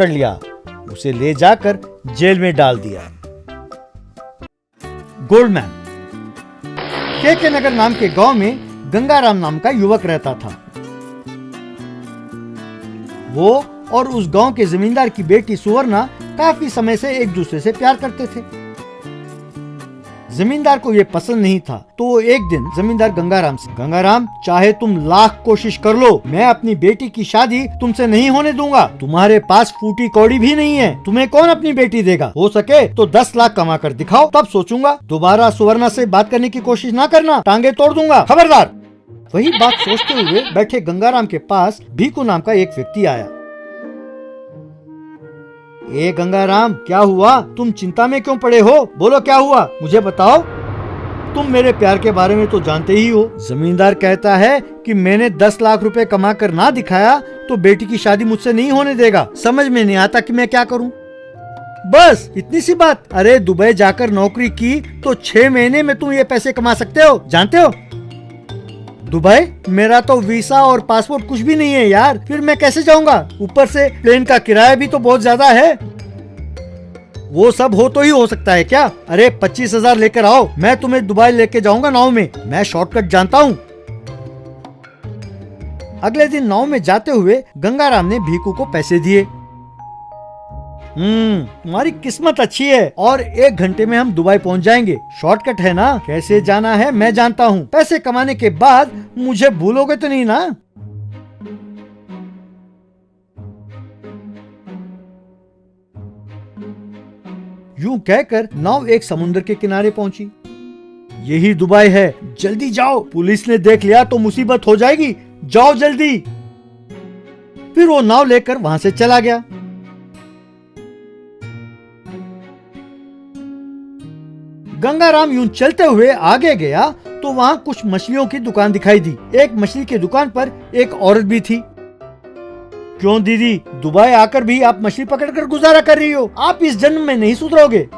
कर लिया, उसे ले जाकर जेल में डाल दिया। गोल्डमैन। के नगर नाम के गांव में गंगाराम नाम का युवक रहता था। वो और उस गांव के जमींदार की बेटी सुवर्णा काफी समय से एक दूसरे से प्यार करते थे। जमींदार को ये पसंद नहीं था, तो वो एक दिन जमींदार गंगाराम से, गंगाराम, चाहे तुम लाख कोशिश कर लो, मैं अपनी बेटी की शादी तुमसे नहीं होने दूंगा। तुम्हारे पास फूटी कौड़ी भी नहीं है, तुम्हें कौन अपनी बेटी देगा? हो सके तो 10 लाख कमा कर दिखाओ, तब सोचूंगा। दोबारा सुवर्णा से बात करने की कोशिश ना करना, टांगे तोड़ दूंगा, खबरदार। वही बात सोचते हुए बैठे गंगाराम के पास भीकू नाम का एक व्यक्ति आया। ए गंगाराम, क्या हुआ? तुम चिंता में क्यों पड़े हो? बोलो क्या हुआ, मुझे बताओ। तुम मेरे प्यार के बारे में तो जानते ही हो। जमींदार कहता है कि मैंने 10 लाख रुपए कमा कर ना दिखाया तो बेटी की शादी मुझसे नहीं होने देगा। समझ में नहीं आता कि मैं क्या करूं। बस इतनी सी बात। अरे दुबई जाकर नौकरी की तो 6 महीने में तुम ये पैसे कमा सकते हो, जानते हो? दुबई? मेरा तो वीसा और पासपोर्ट कुछ भी नहीं है यार, फिर मैं कैसे जाऊंगा? ऊपर से प्लेन का किराया भी तो बहुत ज्यादा है। वो सब हो तो ही हो सकता है क्या? अरे 25,000 लेकर आओ, मैं तुम्हें दुबई लेके जाऊंगा नाव में, मैं शॉर्टकट जानता हूँ। अगले दिन नाव में जाते हुए गंगाराम ने भीकू को पैसे दिए। तुम्हारी किस्मत अच्छी है और 1 घंटे में हम दुबई पहुंच जाएंगे। शॉर्टकट है ना, कैसे जाना है मैं जानता हूँ। पैसे कमाने के बाद मुझे भूलोगे तो नहीं ना? यूं कहकर नाव एक समुद्र के किनारे पहुंची। यही दुबई है, जल्दी जाओ, पुलिस ने देख लिया तो मुसीबत हो जाएगी, जाओ जल्दी। फिर वो नाव लेकर वहां से चला गया। गंगाराम यूं चलते हुए आगे गया तो वहाँ कुछ मछलियों की दुकान दिखाई दी। एक मछली की दुकान पर एक औरत भी थी। क्यों दीदी, दुबई आकर भी आप मछली पकड़कर गुजारा कर रही हो? आप इस जन्म में नहीं सुधरोगे।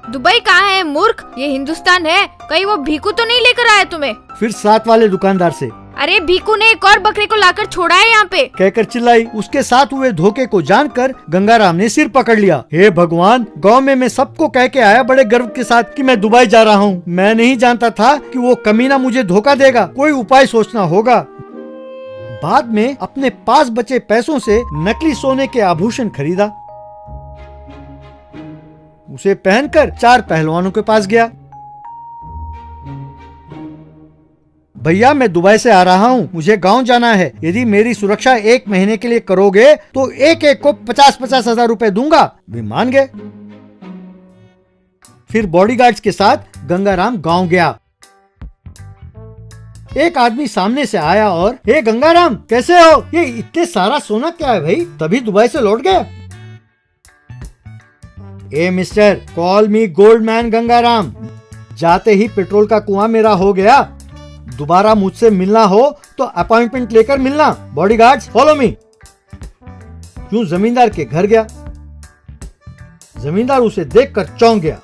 दुबई कहाँ है मूर्ख, ये हिंदुस्तान है। कहीं वो भीकू तो नहीं लेकर आया तुम्हें? फिर साथ वाले दुकानदार से, अरे भीकू ने एक और बकरे को लाकर छोड़ा है यहाँ पे, कहकर चिल्लाई। उसके साथ हुए धोखे को जानकर गंगाराम ने सिर पकड़ लिया। हे भगवान, गांव में मैं सबको कह के आया बड़े गर्व के साथ कि मैं दुबई जा रहा हूँ। मैं नहीं जानता था कि वो कमीना मुझे धोखा देगा। कोई उपाय सोचना होगा। बाद में अपने पास बचे पैसों से नकली सोने के आभूषण खरीदा। उसे पहनकर 4 पहलवानों के पास गया। भैया, मैं दुबई से आ रहा हूँ, मुझे गांव जाना है। यदि मेरी सुरक्षा 1 महीने के लिए करोगे तो एक एक को 50-50 हजार रुपए दूंगा। वे मान गए। फिर बॉडीगार्ड्स के साथ गंगाराम गांव गया। एक आदमी सामने से आया और, हे गंगाराम, कैसे हो? ये इतने सारा सोना क्या है भाई? तभी दुबई से लौट गया? ए mister, call me Goldman Gangaram. जाते ही पेट्रोल का कुआं मेरा हो गया। दोबारा मुझसे मिलना हो तो अपॉइंटमेंट लेकर मिलना। Bodyguards, follow me. यूं जमींदार के घर गया। जमींदार उसे देखकर चौंक गया।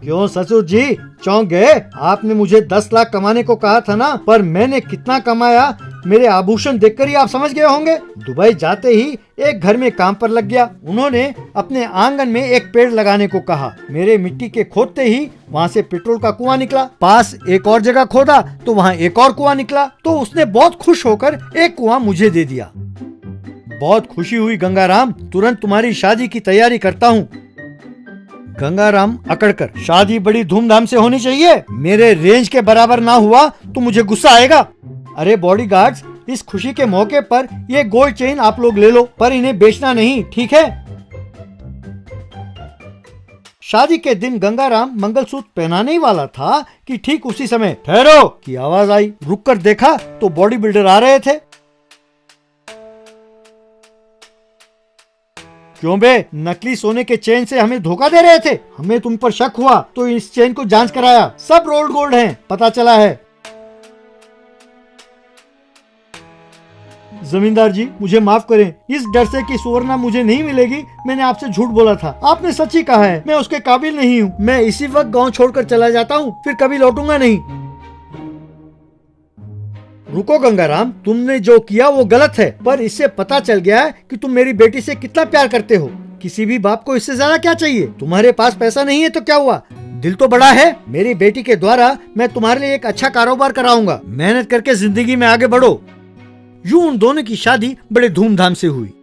क्यों ससुर जी, चौंक गए? आपने मुझे 10 लाख कमाने को कहा था ना, पर मैंने कितना कमाया मेरे आभूषण देखकर ही आप समझ गए होंगे। दुबई जाते ही एक घर में काम पर लग गया। उन्होंने अपने आंगन में एक पेड़ लगाने को कहा। मेरे मिट्टी के खोदते ही वहाँ से पेट्रोल का कुआं निकला। पास एक और जगह खोदा तो वहाँ एक और कुआं निकला। तो उसने बहुत खुश होकर एक कुआं मुझे दे दिया। बहुत खुशी हुई गंगाराम, तुरंत तुम्हारी शादी की तैयारी करता हूँ। गंगाराम अकड़कर, शादी बड़ी धूमधाम से होनी चाहिए। मेरे रेंज के बराबर ना हुआ तो मुझे गुस्सा आएगा। अरे बॉडीगार्ड्स, इस खुशी के मौके पर ये गोल्ड चेन आप लोग ले लो, पर इन्हें बेचना नहीं, ठीक है? शादी के दिन गंगाराम मंगलसूत्र पहनाने ही वाला था कि ठीक उसी समय ठहरो की आवाज आई। रुककर देखा तो बॉडी बिल्डर आ रहे थे। क्यों बे, नकली सोने के चेन से हमें धोखा दे रहे थे? हमें तुम पर शक हुआ तो इस चेन को जांच कराया, सब रोल्ड गोल्ड हैं, पता चला है। जमींदार जी, मुझे माफ करें। इस डर से कि सुवर्णा मुझे नहीं मिलेगी, मैंने आपसे झूठ बोला था। आपने सच ही कहा है, मैं उसके काबिल नहीं हूँ। मैं इसी वक्त गांव छोड़कर चला जाता हूँ, फिर कभी लौटूंगा नहीं। रुको गंगाराम, तुमने जो किया वो गलत है, पर इससे पता चल गया है कि तुम मेरी बेटी से कितना प्यार करते हो। किसी भी बाप को इससे ज्यादा क्या चाहिए। तुम्हारे पास पैसा नहीं है तो क्या हुआ, दिल तो बड़ा है। मेरी बेटी के द्वारा मैं तुम्हारे लिए एक अच्छा कारोबार कराऊंगा। मेहनत करके जिंदगी में आगे बढ़ो। यूं उन दोनों की शादी बड़े धूमधाम से हुई।